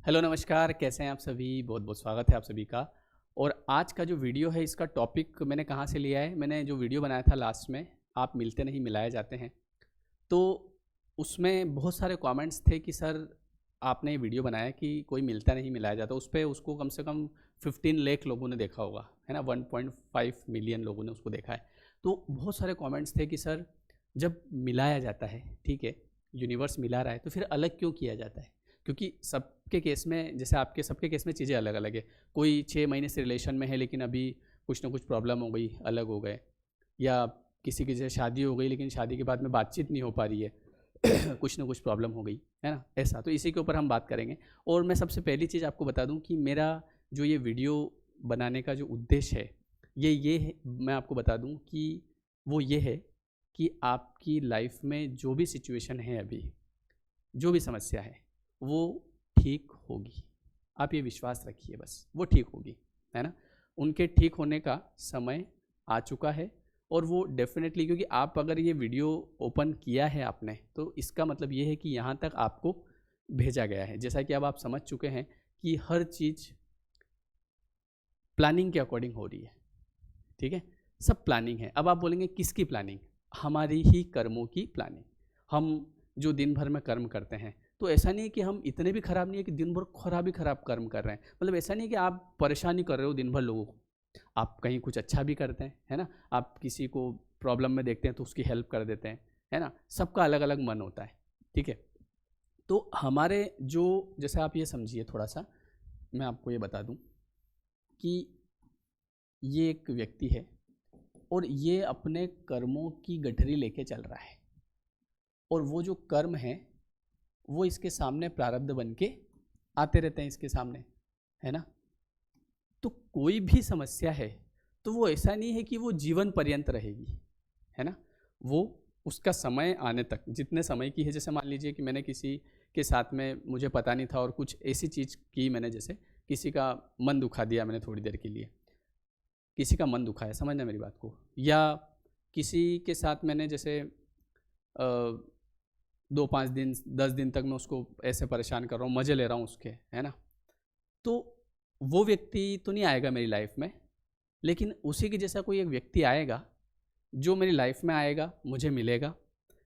Hello नमस्कार, कैसे हैं आप सभी? बहुत बहुत स्वागत है आप सभी का। और आज का जो वीडियो है इसका टॉपिक मैंने कहाँ से लिया है, मैंने जो वीडियो बनाया था लास्ट में, आप मिलते नहीं मिलाए जाते हैं, तो उसमें बहुत सारे कमेंट्स थे कि सर आपने ये वीडियो बनाया कि कोई मिलता नहीं मिलाया जाता। उस पे उसको कम से कम 15 लाख लोगों ने देखा होगा, है ना? 1.5 मिलियन लोगों ने उसको देखा है। तो बहुत सारे कमेंट्स थे कि सर जब मिलाया जाता है, ठीक है, यूनिवर्स मिला रहा है, तो फिर अलग क्यों किया जाता है? क्योंकि सबके केस में, जैसे आपके सबके केस में चीज़ें अलग अलग है। कोई 6 महीने से रिलेशन में है लेकिन अभी कुछ ना कुछ प्रॉब्लम हो गई, अलग हो गए, या किसी की जैसे शादी हो गई लेकिन शादी के बाद में बातचीत नहीं हो पा रही है कुछ ना कुछ प्रॉब्लम हो गई, है ना? ऐसा तो इसी के ऊपर हम बात करेंगे। और मैं सबसे पहली चीज़ आपको बता दूं कि मेरा जो ये वीडियो बनाने का जो उद्देश्य है, ये है, मैं आपको बता दूं कि वो ये है कि आपकी लाइफ में जो भी सिचुएशन है अभी, जो भी समस्या है, वो ठीक होगी। आप ये विश्वास रखिए, बस वो ठीक होगी, है ना? उनके ठीक होने का समय आ चुका है। और वो डेफिनेटली, क्योंकि आप अगर ये वीडियो ओपन किया है आपने, तो इसका मतलब ये है कि यहाँ तक आपको भेजा गया है। जैसा कि अब आप समझ चुके हैं कि हर चीज़ प्लानिंग के अकॉर्डिंग हो रही है, ठीक है? सब प्लानिंग है। अब आप बोलेंगे किसकी प्लानिंग? हमारी ही कर्मों की प्लानिंग। हम जो दिन भर में कर्म करते हैं, तो ऐसा नहीं है कि हम इतने भी खराब नहीं है कि दिन भर खराब ही खराब कर्म कर रहे हैं। मतलब ऐसा नहीं है कि आप परेशान ही कर रहे हो दिन भर लोगों को। आप कहीं कुछ अच्छा भी करते हैं, है ना? आप किसी को प्रॉब्लम में देखते हैं तो उसकी हेल्प कर देते हैं, है ना? सबका अलग अलग मन होता है, ठीक है? तो हमारे जो, जैसे आप ये समझिए थोड़ा सा, मैं आपको ये बता दूं कि ये एक व्यक्ति है और ये अपने कर्मों की गठरी लेके चल रहा है। और वो जो कर्म है वो इसके सामने प्रारब्ध बन के आते रहते हैं इसके सामने, है ना? तो कोई भी समस्या है तो वो ऐसा नहीं है कि वो जीवन पर्यंत रहेगी, है ना? वो उसका समय आने तक, जितने समय की है, जैसे मान लीजिए कि मैंने किसी के साथ में, मुझे पता नहीं था और कुछ ऐसी चीज़ की मैंने, जैसे किसी का मन दुखा दिया मैंने थोड़ी देर के लिए, किसी का मन दुखा है, समझना मेरी बात को। या किसी के साथ मैंने जैसे 2-5 दिन 10 दिन तक मैं उसको ऐसे परेशान कर रहा हूँ, मज़े ले रहा हूँ उसके, है ना? तो वो व्यक्ति तो नहीं आएगा मेरी लाइफ में, लेकिन उसी के जैसा कोई एक व्यक्ति आएगा जो मेरी लाइफ में आएगा, मुझे मिलेगा,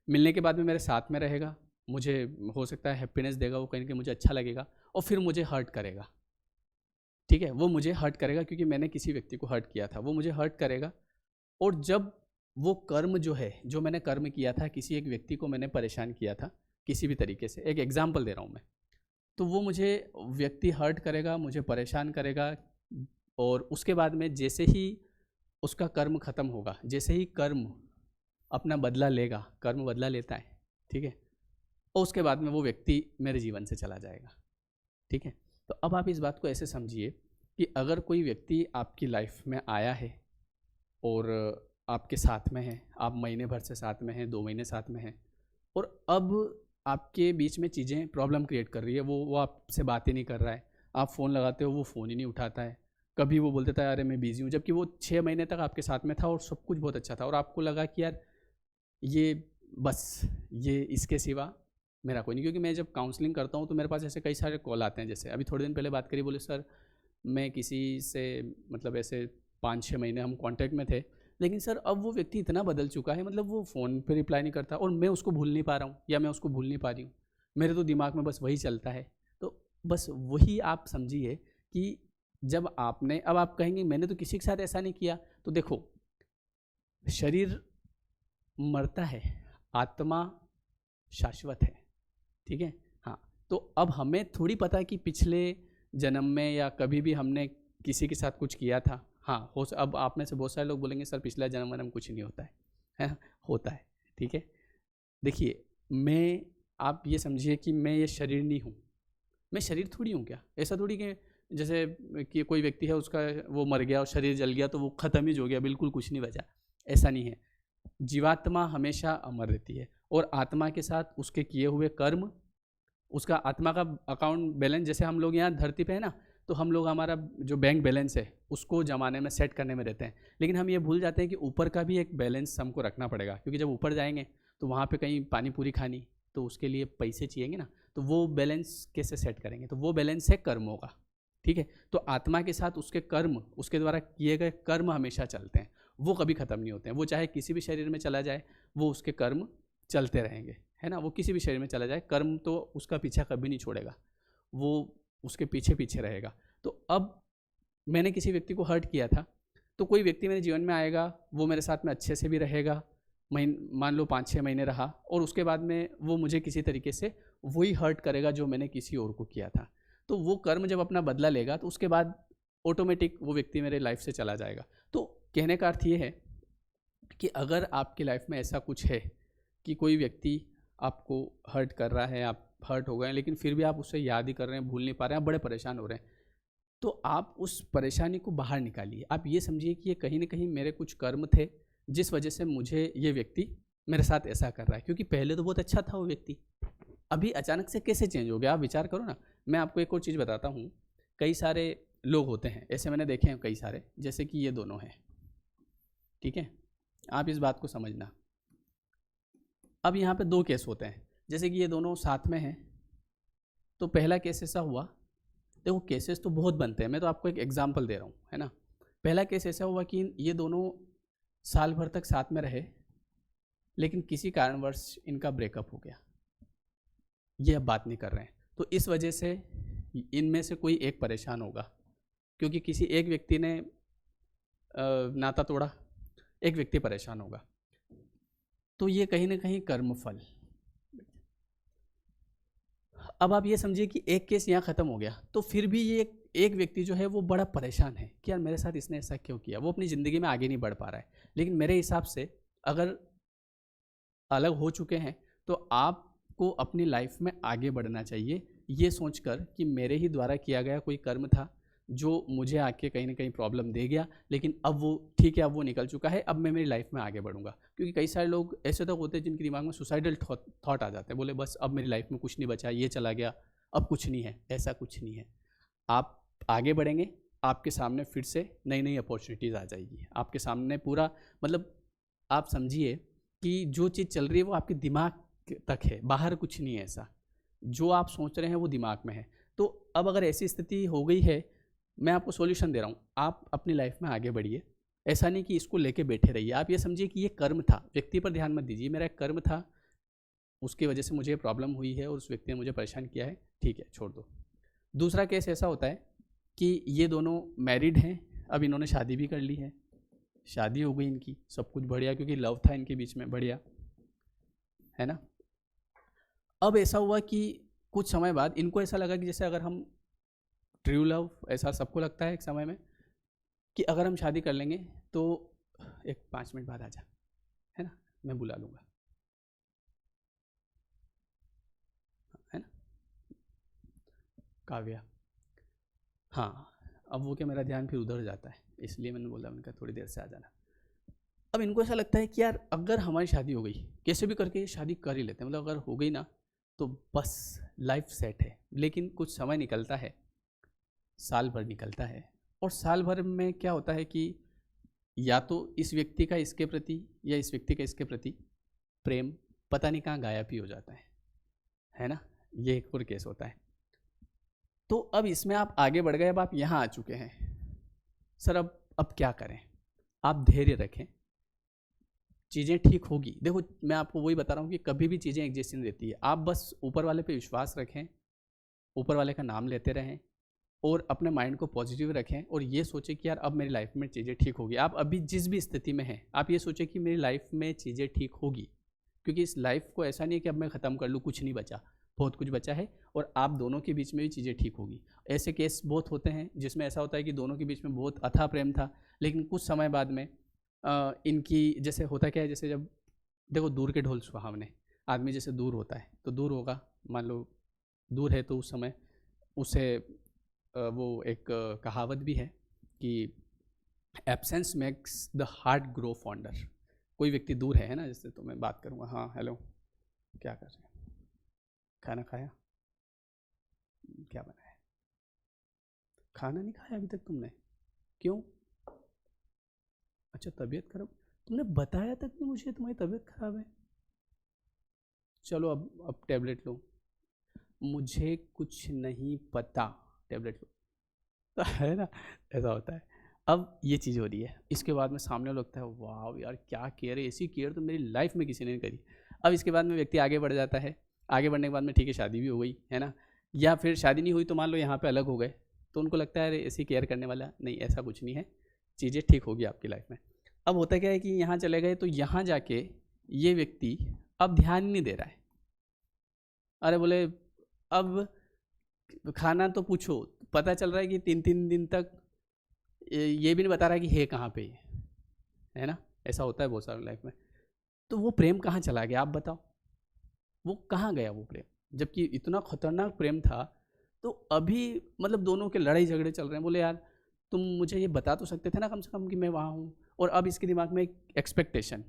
मिलने के बाद में मेरे साथ में रहेगा, मुझे हो सकता है हैप्पीनेस देगा, वो कहीं ना कहीं मुझे अच्छा लगेगा, और फिर मुझे हर्ट करेगा, ठीक है? वो मुझे हर्ट करेगा क्योंकि मैंने किसी व्यक्ति को हर्ट किया था, वो मुझे हर्ट करेगा। और जब वो कर्म जो है, जो मैंने कर्म किया था, किसी एक व्यक्ति को मैंने परेशान किया था किसी भी तरीके से, एक एग्जाम्पल दे रहा हूँ मैं, तो वो मुझे व्यक्ति हर्ट करेगा, मुझे परेशान करेगा। और उसके बाद में जैसे ही उसका कर्म खत्म होगा, जैसे ही कर्म अपना बदला लेगा, कर्म बदला लेता है, ठीक है? और उसके बाद में वो व्यक्ति मेरे जीवन से चला जाएगा, ठीक है? तो अब आप इस बात को ऐसे समझिए कि अगर कोई व्यक्ति आपकी लाइफ में आया है और आपके साथ में है, आप महीने भर से साथ में हैं, 2 महीने साथ में हैं, और अब आपके बीच में चीज़ें प्रॉब्लम क्रिएट कर रही है, वो आपसे बात ही नहीं कर रहा है, आप फ़ोन लगाते हो वो फ़ोन ही नहीं उठाता है, कभी वो बोल देता है अरे मैं बिज़ी हूँ, जबकि वो 6 महीने तक आपके साथ में था और सब कुछ बहुत अच्छा था, और आपको लगा कि यार ये बस, ये इसके सिवा मेरा कोई नहीं। क्योंकि मैं जब काउंसलिंग करता हूँ तो मेरे पास ऐसे कई सारे कॉल आते हैं, जैसे अभी थोड़े दिन पहले बात करी, बोले सर मैं किसी से, मतलब ऐसे 5-6 महीने हम कांटेक्ट में थे, लेकिन सर अब वो व्यक्ति इतना बदल चुका है, मतलब वो फ़ोन पे रिप्लाई नहीं करता और मैं उसको भूल नहीं पा रहा हूँ, या मैं उसको भूल नहीं पा रही हूँ, मेरे तो दिमाग में बस वही चलता है। तो बस वही आप समझिए कि जब आपने, अब आप कहेंगे मैंने तो किसी के साथ ऐसा नहीं किया, तो देखो, शरीर मरता है, आत्मा शाश्वत है, ठीक है? हाँ, तो अब हमें थोड़ी पता है कि पिछले जन्म में या कभी भी हमने किसी के साथ कुछ किया था। हाँ, अब आप में से बहुत सारे लोग बोलेंगे सर पिछला जन्म वन्म कुछ नहीं होता है ना? होता है, ठीक है? देखिए, मैं, आप ये समझिए कि मैं ये शरीर नहीं हूँ, मैं शरीर थोड़ी हूँ क्या? ऐसा थोड़ी कि जैसे कि कोई व्यक्ति है, उसका वो मर गया और शरीर जल गया तो वो ख़त्म ही हो गया, बिल्कुल कुछ नहीं बचा, ऐसा नहीं है। जीवात्मा हमेशा अमर रहती है, और आत्मा के साथ उसके किए हुए कर्म, उसका आत्मा का अकाउंट बैलेंस, जैसे हम लोग यहाँ धरती पे है ना, तो हम लोग हमारा जो बैंक बैलेंस है उसको जमाने में सेट करने में रहते हैं, लेकिन हम ये भूल जाते हैं कि ऊपर का भी एक बैलेंस हमको रखना पड़ेगा, क्योंकि जब ऊपर जाएंगे तो वहाँ पे कहीं पानी पूरी खानी, तो उसके लिए पैसे चाहिएंगे ना। तो वो बैलेंस कैसे सेट करेंगे? तो वो बैलेंस है कर्मों का, ठीक है। तो आत्मा के साथ उसके कर्म, उसके द्वारा किए गए कर्म हमेशा चलते हैं, वो कभी ख़त्म नहीं होते हैं। वो चाहे किसी भी शरीर में चला जाए, वो उसके कर्म चलते रहेंगे, है ना। वो किसी भी शरीर में चला जाए, कर्म तो उसका पीछा कभी नहीं छोड़ेगा, वो उसके पीछे पीछे रहेगा। तो अब मैंने किसी व्यक्ति को हर्ट किया था, तो कोई व्यक्ति मेरे जीवन में आएगा, वो मेरे साथ में अच्छे से भी रहेगा, मान लो 5-6 महीने रहा, और उसके बाद में वो मुझे किसी तरीके से वही हर्ट करेगा जो मैंने किसी और को किया था। तो वो कर्म जब अपना बदला लेगा, तो उसके बाद ऑटोमेटिक वो व्यक्ति मेरे लाइफ से चला जाएगा। तो कहने का अर्थ ये है कि अगर आपकी लाइफ में ऐसा कुछ है कि कोई व्यक्ति आपको हर्ट कर रहा है, आप हर्ट हो गए, लेकिन फिर भी आप उससे याद ही कर रहे हैं, भूल नहीं पा रहे हैं, आप बड़े परेशान हो रहे हैं, तो आप उस परेशानी को बाहर निकालिए। आप ये समझिए कि ये कहीं ना कहीं मेरे कुछ कर्म थे जिस वजह से मुझे ये व्यक्ति मेरे साथ ऐसा कर रहा है, क्योंकि पहले तो बहुत अच्छा था वो व्यक्ति, अभी अचानक से कैसे चेंज हो गया? आप विचार करो ना। मैं आपको एक और चीज़ बताता हूँ, कई सारे लोग होते हैं ऐसे, मैंने देखे हैं कई सारे, जैसे कि ये दोनों हैं, ठीक है। आप इस बात को समझना। अब यहाँ पे 2 केस होते हैं, जैसे कि ये दोनों साथ में हैं। तो पहला केस ऐसा हुआ, देखो केसेस तो बहुत बनते हैं, मैं तो आपको एक एग्जांपल दे रहा हूँ, है ना। पहला केस ऐसा हुआ कि ये दोनों साल भर तक साथ में रहे, लेकिन किसी कारणवश इनका ब्रेकअप हो गया, ये अब बात नहीं कर रहे हैं। तो इस वजह से इनमें से कोई एक परेशान होगा, क्योंकि किसी एक व्यक्ति ने नाता तोड़ा, एक व्यक्ति परेशान होगा। तो ये कहीं ना कहीं कर्मफल। अब आप ये समझिए कि एक केस यहाँ ख़त्म हो गया, तो फिर भी ये एक व्यक्ति जो है वो बड़ा परेशान है कि यार मेरे साथ इसने ऐसा क्यों किया। वो अपनी ज़िंदगी में आगे नहीं बढ़ पा रहा है। लेकिन मेरे हिसाब से अगर अलग हो चुके हैं, तो आपको अपनी लाइफ में आगे बढ़ना चाहिए, ये सोचकर कि मेरे ही द्वारा किया गया कोई कर्म था जो मुझे आके कहीं ना कहीं प्रॉब्लम दे गया, लेकिन अब वो ठीक है, अब वो निकल चुका है, अब मैं मेरी लाइफ में आगे बढ़ूंगा। क्योंकि कई सारे लोग ऐसे तक होते हैं जिनके दिमाग में सुसाइडल थॉट आ जाते हैं, बोले बस अब मेरी लाइफ में कुछ नहीं बचा, ये चला गया, अब कुछ नहीं है। ऐसा कुछ नहीं है, आप आगे बढ़ेंगे, आपके सामने फिर से नई नई अपॉर्चुनिटीज़ आ जाएगी आपके सामने। पूरा मतलब आप समझिए कि जो चीज़ चल रही है वो आपके दिमाग तक है, बाहर कुछ नहीं है ऐसा। जो आप सोच रहे हैं वो दिमाग में है। तो अब अगर ऐसी स्थिति हो गई है, मैं आपको सॉल्यूशन दे रहा हूँ, आप अपनी लाइफ में आगे बढ़िए। ऐसा नहीं कि इसको लेके बैठे रहिए। आप ये समझिए कि ये कर्म था, व्यक्ति पर ध्यान मत दीजिए, मेरा एक कर्म था, उसकी वजह से मुझे प्रॉब्लम हुई है और उस व्यक्ति ने मुझे परेशान किया है, ठीक है, छोड़ दो। दूसरा केस ऐसा होता है कि ये दोनों मैरिड हैं, अब इन्होंने शादी भी कर ली है, शादी हो गई इनकी, सब कुछ बढ़िया, क्योंकि लव था इनके बीच में, बढ़िया, है ना। अब ऐसा हुआ कि कुछ समय बाद इनको ऐसा लगा कि जैसे अगर हम ट्रू लव, ऐसा सबको लगता है एक समय में कि अगर हम शादी कर लेंगे तो एक 5 मिनट बाद आ जा, है ना, मैं बुला लूँगा, है ना, काव्या। हाँ, अब वो क्या, मेरा ध्यान फिर उधर जाता है, इसलिए मैंने बोला, मैंने कहा थोड़ी देर से आ जाना। अब इनको ऐसा लगता है कि यार अगर हमारी शादी हो गई, कैसे भी करके ये शादी कर ही लेते हैं, मतलब अगर हो गई ना तो बस लाइफ सेट है। लेकिन कुछ समय निकलता है, साल भर निकलता है, और साल भर में क्या होता है कि या तो इस व्यक्ति का इसके प्रति या इस व्यक्ति का इसके प्रति प्रेम पता नहीं कहाँ गायब ही हो जाता है ना। ये एक और केस होता है। तो अब इसमें आप आगे बढ़ गए, अब आप यहाँ आ चुके हैं, सर अब क्या करें? आप धैर्य रखें, चीज़ें ठीक होगी। देखो मैं आपको वही बता रहा हूँ कि कभी भी चीज़ें एक जैसी नहीं रहती है। आप बस ऊपर वाले पे विश्वास रखें, ऊपर वाले का नाम लेते रहें, और अपने माइंड को पॉजिटिव रखें, और ये सोचें कि यार अब मेरी लाइफ में चीज़ें ठीक होगी। आप अभी जिस भी स्थिति में हैं, आप ये सोचें कि मेरी लाइफ में चीज़ें ठीक होगी, क्योंकि इस लाइफ को ऐसा नहीं है कि अब मैं ख़त्म कर लूँ, कुछ नहीं बचा, बहुत कुछ बचा है, और आप दोनों के बीच में भी चीज़ें ठीक होगी। ऐसे केस बहुत होते हैं जिसमें ऐसा होता है कि दोनों के बीच में बहुत अथाह प्रेम था, लेकिन कुछ समय बाद में इनकी, जैसे होता क्या है, जैसे जब देखो दूर के ढोल सुहावने, आदमी जैसे दूर होता है तो दूर होगा, मान लो दूर है, तो उस समय उसे वो एक कहावत भी है कि absence makes the heart grow fonder. कोई व्यक्ति दूर है ना, जैसे तो मैं बात करूँगा, हाँ हेलो, क्या कर रहे हैं, खाना खाया, क्या बनाया? खाना नहीं खाया अभी तक तुमने? क्यों? अच्छा तबीयत खराब, तुमने बताया तक नहीं मुझे तुम्हारी तबीयत खराब है। चलो अब टेबलेट लो। मुझे कुछ नहीं पता, टैबलेट लो, है ना, ऐसा होता है। अब ये चीज़ हो रही है, इसके बाद में सामने वाला लगता है वाह यार क्या केयर है, ऐसी केयर तो मेरी लाइफ में किसी ने नहीं करी। अब इसके बाद में व्यक्ति आगे बढ़ जाता है, आगे बढ़ने के बाद में ठीक है शादी भी हो गई है ना, या फिर शादी नहीं हुई तो मान लो यहाँ पे अलग हो गए, तो उनको लगता है अरे ऐसी केयर करने वाला नहीं, ऐसा कुछ नहीं है, चीज़ें ठीक होगी आपकी लाइफ में। अब होता क्या है कि यहाँ चले गए तो यहाँ जाके ये व्यक्ति अब ध्यान नहीं दे रहा है। अरे बोले अब खाना तो पूछो, पता चल रहा है कि 3-3 दिन तक ये भी नहीं बता रहा है कि है कहाँ पे, है ना, ऐसा होता है बहुत सारी लाइफ में। तो वो प्रेम कहाँ चला गया आप बताओ, वो कहाँ गया वो प्रेम, जबकि इतना खतरनाक प्रेम था। तो अभी मतलब दोनों के लड़ाई झगड़े चल रहे हैं, बोले यार तुम मुझे ये बता तो सकते थे ना कम से कम कि मैं वहाँ हूँ। और अब इसके दिमाग में एक एक्सपेक्टेशन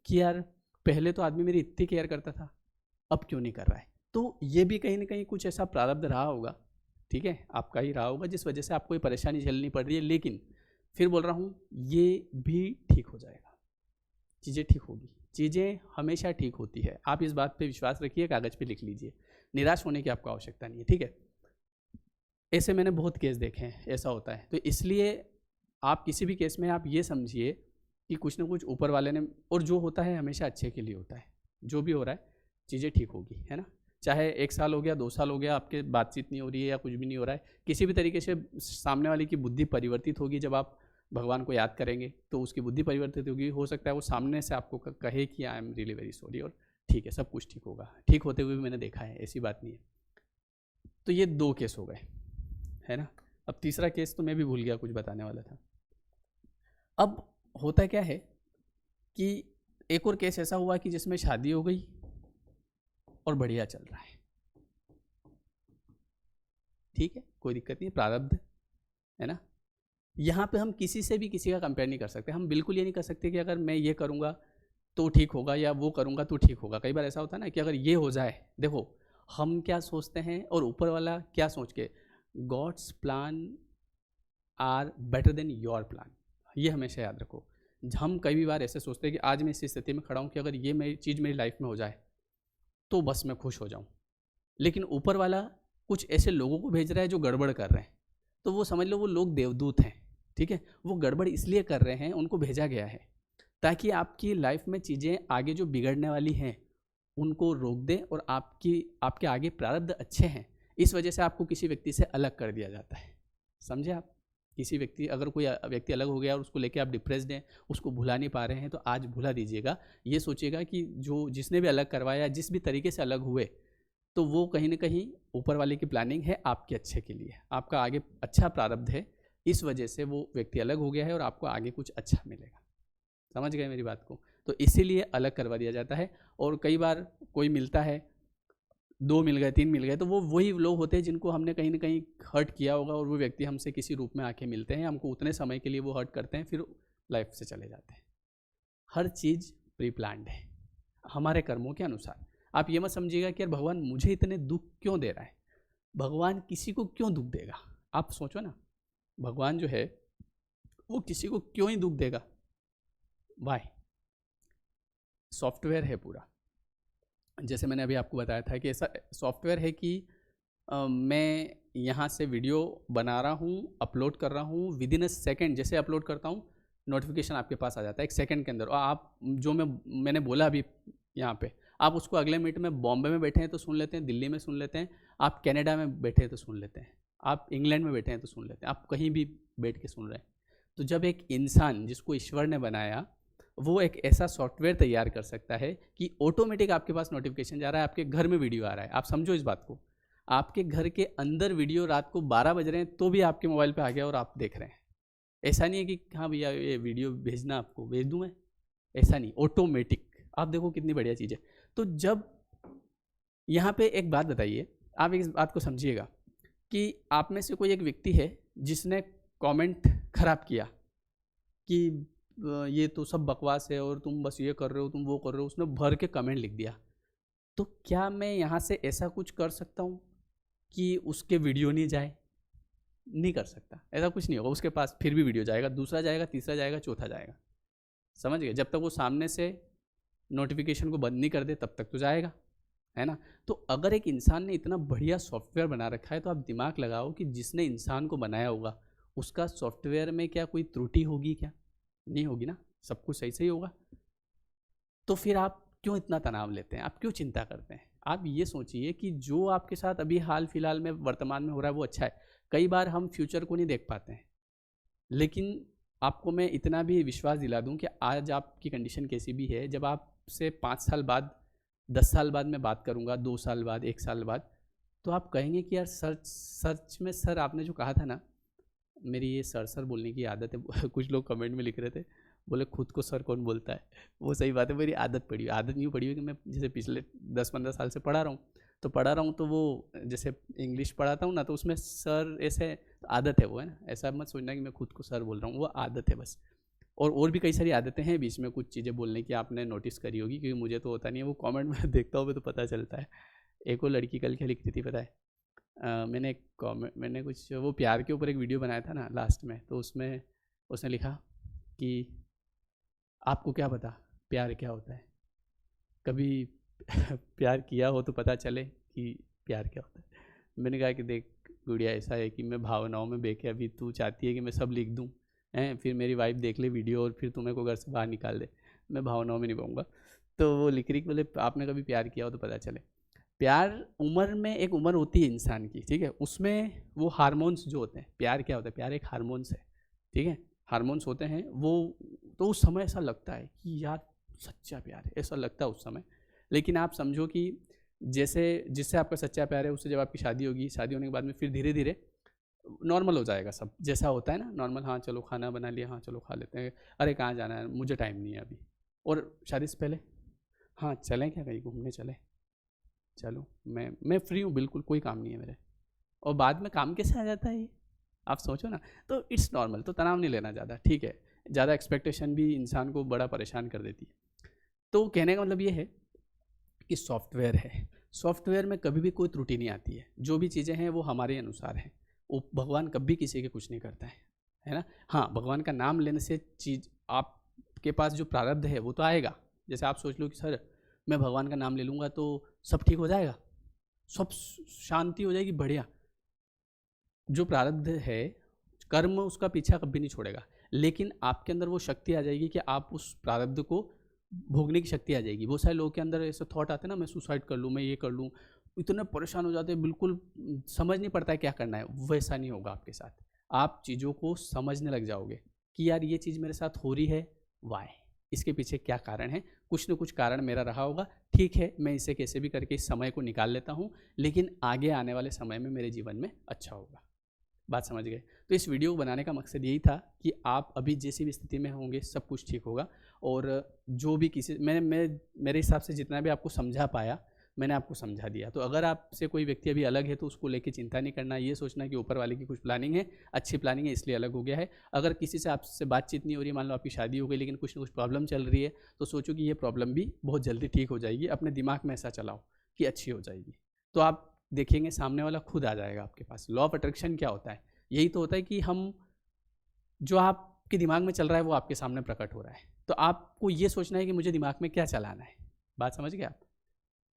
कि यार पहले तो आदमी मेरी इतनी केयर करता था, अब क्यों नहीं कर रहा है। तो ये भी कहीं ना कहीं कुछ ऐसा प्रारब्ध रहा होगा, ठीक है, आपका ही रहा होगा, जिस वजह से आपको ये परेशानी झेलनी पड़ रही है। लेकिन फिर बोल रहा हूँ ये भी ठीक हो जाएगा, चीज़ें ठीक होगी, चीज़ें हमेशा ठीक होती है। आप इस बात पे विश्वास रखिए, कागज़ पे लिख लीजिए, निराश होने की आपको आवश्यकता नहीं है, ठीक है। ऐसे मैंने बहुत केस देखे हैं, ऐसा होता है। तो इसलिए आप किसी भी केस में आप ये समझिए कि कुछ ना कुछ ऊपर वाले ने, और जो होता है हमेशा अच्छे के लिए होता है, जो भी हो रहा है चीज़ें ठीक होगी, है ना। चाहे 1 साल हो गया, 2 साल हो गया, आपके बातचीत नहीं हो रही है या कुछ भी नहीं हो रहा है, किसी भी तरीके से सामने वाले की बुद्धि परिवर्तित होगी। जब आप भगवान को याद करेंगे तो उसकी बुद्धि परिवर्तित होगी, हो सकता है वो सामने से आपको कहे कि I am really very sorry, और ठीक है सब कुछ ठीक होगा। ठीक होते हुए भी मैंने देखा है, ऐसी बात नहीं है। तो ये 2 केस हो गए, है ना। अब तीसरा केस तो मैं भी भूल गया, कुछ बताने वाला था। अब होता क्या है कि एक और केस ऐसा हुआ कि जिसमें शादी हो गई और बढ़िया चल रहा है, ठीक है, कोई दिक्कत नहीं, प्रारब्ध है ना। यहाँ पे हम किसी से भी किसी का कंपेयर नहीं कर सकते। हम बिल्कुल ये नहीं कर सकते कि अगर मैं ये करूँगा तो ठीक होगा या वो करूँगा तो ठीक होगा। कई बार ऐसा होता है ना कि अगर ये हो जाए, देखो हम क्या सोचते हैं और ऊपर वाला क्या सोच के, God's plan are better than your plan, ये हमेशा याद रखो। हम कई बार ऐसे सोचते हैं कि आज मैं इस स्थिति में खड़ा हूँ कि अगर ये मेरी चीज़ मेरी लाइफ में हो जाए तो बस मैं खुश हो जाऊँ, लेकिन ऊपर वाला कुछ ऐसे लोगों को भेज रहा है जो गड़बड़ कर रहे हैं, तो वो समझ लो वो लोग देवदूत हैं, ठीक है। वो गड़बड़ इसलिए कर रहे हैं, उनको भेजा गया है ताकि आपकी लाइफ में चीज़ें आगे जो बिगड़ने वाली हैं उनको रोक दें, और आपके आगे प्रारब्ध अच्छे हैं, इस वजह से आपको किसी व्यक्ति से अलग कर दिया जाता है। समझे आप, किसी व्यक्ति, अगर कोई व्यक्ति अलग हो गया और उसको लेके आप डिप्रेस्ड हैं, उसको भुला नहीं पा रहे हैं, तो आज भुला दीजिएगा। ये सोचिएगा कि जिसने भी अलग करवाया, जिस भी तरीके से अलग हुए, तो वो कहीं ना कहीं ऊपर वाले की प्लानिंग है आपके अच्छे के लिए, आपका आगे अच्छा प्रारब्ध है, इस वजह से वो व्यक्ति अलग हो गया है और आपको आगे कुछ अच्छा मिलेगा। समझ गए मेरी बात को। तो इसीलिए अलग करवा दिया जाता है। और कई बार कोई मिलता है, 2 मिल गए, 3 मिल गए, तो वो वही लोग होते हैं जिनको हमने कहीं ना कहीं हर्ट किया होगा, और वो व्यक्ति हमसे किसी रूप में आके मिलते हैं, हमको उतने समय के लिए वो हर्ट करते हैं, फिर लाइफ से चले जाते हैं। हर चीज़ प्री प्लान्ड है हमारे कर्मों के अनुसार। आप ये मत समझिएगा कि यार भगवान मुझे इतने दुख क्यों दे रहा है, भगवान किसी को क्यों दुख देगा। आप सोचो ना, भगवान जो है वो किसी को क्यों ही दुख देगा, वाई, सॉफ्टवेयर है पूरा। जैसे मैंने अभी आपको बताया था कि ऐसा सॉफ्टवेयर है कि मैं यहाँ से वीडियो बना रहा हूँ, अपलोड कर रहा हूँ, विद इन अ सेकेंड जैसे अपलोड करता हूँ नोटिफिकेशन आपके पास आ जाता है 1 सेकंड के अंदर। और आप जो मैंने बोला अभी यहाँ पे, आप उसको अगले मिनट में बॉम्बे में बैठे हैं तो सुन लेते हैं, दिल्ली में सुन लेते हैं, आप कनाडा में बैठे हैं तो सुन लेते हैं, आप इंग्लैंड में बैठे हैं तो सुन लेते हैं, आप कहीं भी बैठ के सुन रहे हैं। तो जब एक इंसान जिसको ईश्वर ने बनाया, वो एक ऐसा सॉफ्टवेयर तैयार कर सकता है कि ऑटोमेटिक आपके पास नोटिफिकेशन जा रहा है, आपके घर में वीडियो आ रहा है। आप समझो इस बात को, आपके घर के अंदर वीडियो रात को 12 बज रहे हैं तो भी आपके मोबाइल पे आ गया और आप देख रहे हैं। ऐसा नहीं है कि हाँ भैया ये वीडियो भेजना, आपको भेज दूँ मैं, ऐसा नहीं, ऑटोमेटिक। आप देखो कितनी बढ़िया चीज़ है। तो जब यहाँ पे एक बात बताइए, आप इस बात को समझिएगा कि आप में से कोई एक व्यक्ति है जिसने कमेंट खराब किया कि ये तो सब बकवास है और तुम बस ये कर रहे हो, तुम वो कर रहे हो, उसने भर के कमेंट लिख दिया, तो क्या मैं यहाँ से ऐसा कुछ कर सकता हूँ कि उसके वीडियो नहीं जाए? नहीं कर सकता, ऐसा कुछ नहीं होगा। उसके पास फिर भी वीडियो जाएगा, दूसरा जाएगा, तीसरा जाएगा, चौथा जाएगा। समझ गए? जब तक वो सामने से नोटिफिकेशन को बंद नहीं कर दे तब तक तो जाएगा। है ना। तो अगर एक इंसान ने इतना बढ़िया सॉफ्टवेयर बना रखा है तो आप दिमाग लगाओ कि जिसने इंसान को बनाया होगा उसका सॉफ्टवेयर में क्या कोई त्रुटि होगी क्या? नहीं होगी ना, सब कुछ सही सही होगा। तो फिर आप क्यों इतना तनाव लेते हैं, आप क्यों चिंता करते हैं? आप ये सोचिए कि जो आपके साथ अभी हाल फिलहाल में वर्तमान में हो रहा है वो अच्छा है। कई बार हम फ्यूचर को नहीं देख पाते हैं, लेकिन आपको मैं इतना भी विश्वास दिला दूं कि आज आपकी कंडीशन कैसी भी है, जब आपसे 5 साल बाद 10 साल बाद मैं बात करूंगा, 2 साल बाद 1 साल बाद, तो आप कहेंगे कि यार सच सच में सर आपने जो कहा था ना, मेरी ये सर सर बोलने की आदत है। कुछ लोग कमेंट में लिख रहे थे, बोले खुद को सर कौन बोलता है। वो सही बात है, मेरी आदत पड़ी, आदत नहीं पड़ी हुई कि मैं जैसे पिछले 10-15 साल से पढ़ा रहा हूँ, तो पढ़ा रहा हूँ तो वो जैसे इंग्लिश पढ़ाता हूँ ना, तो उसमें सर ऐसे आदत है वो, है ना। ऐसा मत सोचना कि मैं खुद को सर बोल रहा हूँ, वो आदत है बस। और भी कई सारी आदतें हैं बीच में कुछ चीज़ें बोलने की, आपने नोटिस करी होगी, क्योंकि मुझे तो होता नहीं है, वो कमेंट में देखता हूँ तो पता चलता है। एक वो लड़की कल क्या लिख रही थी पता है? मैंने कुछ वो प्यार के ऊपर एक वीडियो बनाया था ना लास्ट में, तो उसमें उसने लिखा कि आपको क्या पता प्यार क्या होता है, कभी प्यार किया हो तो पता चले कि प्यार क्या होता है। मैंने कहा कि देख गुड़िया, ऐसा है कि मैं भावनाओं में बह के, अभी तू चाहती है कि मैं सब लिख दूँ हैं, फिर मेरी वाइफ देख ले वीडियो और फिर तुम्हें को घर से बाहर निकाल दे, मैं भावनाओं में नहीं पाऊँगा। तो वो लिख रही कि बोले आपने कभी प्यार किया हो तो पता चले। प्यार उम्र में एक उम्र होती है इंसान की, ठीक है, उसमें वो हार्मोन्स जो होते हैं, प्यार क्या होता है, प्यार एक हार्मोन्स है, ठीक है, हार्मोन्स होते हैं वो। तो उस समय ऐसा लगता है कि यार सच्चा प्यार है, ऐसा लगता है उस समय। लेकिन आप समझो कि जैसे जिससे आपका सच्चा प्यार है उससे जब आपकी शादी होगी, शादी होने के बाद में फिर धीरे धीरे नॉर्मल हो जाएगा सब, जैसा होता है ना नॉर्मल, हाँ चलो खाना बना लिया, हाँ चलो खा लेते हैं, अरे कहाँ जाना है, मुझे टाइम नहीं है अभी। और शादी से पहले हाँ चलें क्या, कहीं घूमने चले, चलो मैं फ्री हूँ बिल्कुल, कोई काम नहीं है मेरे। और बाद में काम कैसे आ जाता है ये, आप सोचो ना। तो इट्स नॉर्मल, तो तनाव नहीं लेना ज़्यादा, ठीक है। ज़्यादा एक्सपेक्टेशन भी इंसान को बड़ा परेशान कर देती है। तो कहने का मतलब ये है कि सॉफ्टवेयर है, सॉफ्टवेयर में कभी भी कोई त्रुटि नहीं आती है, जो भी चीज़ें हैं वो हमारे अनुसार हैं। वो भगवान कभी किसी के कुछ नहीं करता है ना। हाँ, भगवान का नाम लेने से चीज़ आपके पास जो प्रारब्ध है वो तो आएगा। जैसे आप सोच लो कि सर मैं भगवान का नाम ले लूँगा तो सब ठीक हो जाएगा, सब शांति हो जाएगी, बढ़िया। जो प्रारब्ध है, कर्म उसका पीछा कभी नहीं छोड़ेगा, लेकिन आपके अंदर वो शक्ति आ जाएगी कि आप उस प्रारब्ध को भोगने की शक्ति आ जाएगी। बहुत सारे लोगों के अंदर ऐसे थॉट आते हैं ना, मैं सुसाइड कर लूँ, मैं ये कर लूँ, इतने परेशान हो जाते हैं, बिल्कुल समझ नहीं पड़ता है क्या करना है। वैसा नहीं होगा आपके साथ, आप चीज़ों को समझने लग जाओगे कि यार ये चीज़ मेरे साथ हो रही है, वाई, इसके पीछे क्या कारण है, कुछ न कुछ कारण मेरा रहा होगा, ठीक है, मैं इसे कैसे भी करके इस समय को निकाल लेता हूँ, लेकिन आगे आने वाले समय में मेरे जीवन में अच्छा होगा। बात समझ गए? तो इस वीडियो को बनाने का मकसद यही था कि आप अभी जैसी भी स्थिति में होंगे सब कुछ ठीक होगा। और जो भी किसी मैं मेरे हिसाब से जितना भी आपको समझा पाया मैंने आपको समझा दिया। तो अगर आपसे कोई व्यक्ति अभी अलग है तो उसको लेके चिंता नहीं करना, ये सोचना कि ऊपर वाले की कुछ प्लानिंग है, अच्छी प्लानिंग है इसलिए अलग हो गया है। अगर किसी से आपसे बातचीत नहीं हो रही है, मान लो आपकी शादी हो गई लेकिन कुछ ना कुछ प्रॉब्लम चल रही है, तो सोचो कि ये प्रॉब्लम भी बहुत जल्दी ठीक हो जाएगी। अपने दिमाग में ऐसा चलाओ कि अच्छी हो जाएगी, तो आप देखेंगे सामने वाला खुद आ जाएगा आपके पास। लॉ ऑफ अट्रैक्शन क्या होता है? यही तो होता है कि हम जो आपके दिमाग में चल रहा है वो आपके सामने प्रकट हो रहा है। तो आपको ये सोचना है कि मुझे दिमाग में क्या चलाना है। बात समझ गए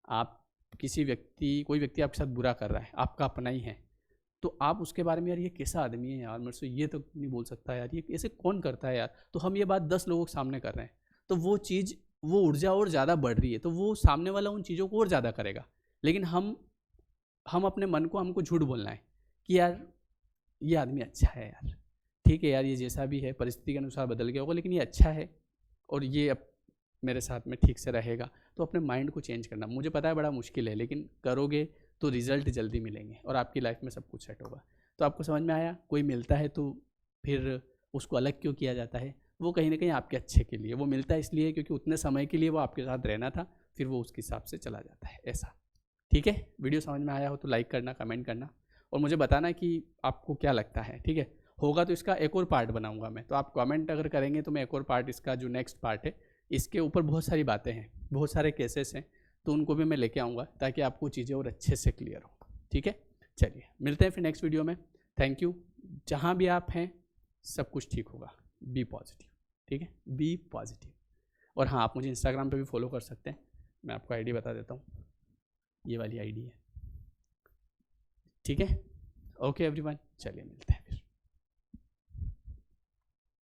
आप कोई व्यक्ति आपके साथ बुरा कर रहा है, आपका अपना ही है, तो आप उसके बारे में यार ये कैसा आदमी है यार, मेरे से ये तो नहीं बोल सकता यार, ये ऐसे कौन करता है यार, तो हम ये बात 10 लोगों के सामने कर रहे हैं, तो वो चीज़ वो ऊर्जा और ज़्यादा बढ़ रही है, तो वो सामने वाला उन चीज़ों को और ज़्यादा करेगा। लेकिन हम अपने मन को हमको झूठ बोलना है कि यार ये आदमी अच्छा है यार, ठीक है यार, ये जैसा भी है परिस्थिति के अनुसार बदल गया होगा लेकिन ये अच्छा है और ये अब मेरे साथ में ठीक से रहेगा। तो अपने माइंड को चेंज करना, मुझे पता है बड़ा मुश्किल है, लेकिन करोगे तो रिजल्ट जल्दी मिलेंगे और आपकी लाइफ में सब कुछ सेट होगा। तो आपको समझ में आया, कोई मिलता है तो फिर उसको अलग क्यों किया जाता है? वो कहीं ना कहीं आपके अच्छे के लिए वो मिलता है, इसलिए क्योंकि उतने समय के लिए वो आपके साथ रहना था, फिर वो उसके हिसाब से चला जाता है, ऐसा। ठीक है, वीडियो समझ में आया हो तो लाइक करना, कमेंट करना और मुझे बताना कि आपको क्या लगता है। ठीक है, होगा तो इसका एक और पार्ट बनाऊंगा मैं, तो आप कमेंट अगर करेंगे तो मैं एक और पार्ट, इसका जो नेक्स्ट पार्ट है इसके ऊपर बहुत सारी बातें हैं, बहुत सारे केसेस हैं, तो उनको भी मैं लेके आऊँगा ताकि आपको चीज़ें और अच्छे से क्लियर हो। ठीक है, चलिए मिलते हैं फिर नेक्स्ट वीडियो में। Thank you. जहाँ भी आप हैं सब कुछ ठीक होगा, बी पॉजिटिव। ठीक है, बी पॉजिटिव। और हाँ, आप मुझे इंस्टाग्राम पे भी फॉलो कर सकते हैं, मैं आपको आईडी बता देता हूँ। ये वाली आईडी है, ठीक है। ओके एवरीवन, चलिए मिलते हैं।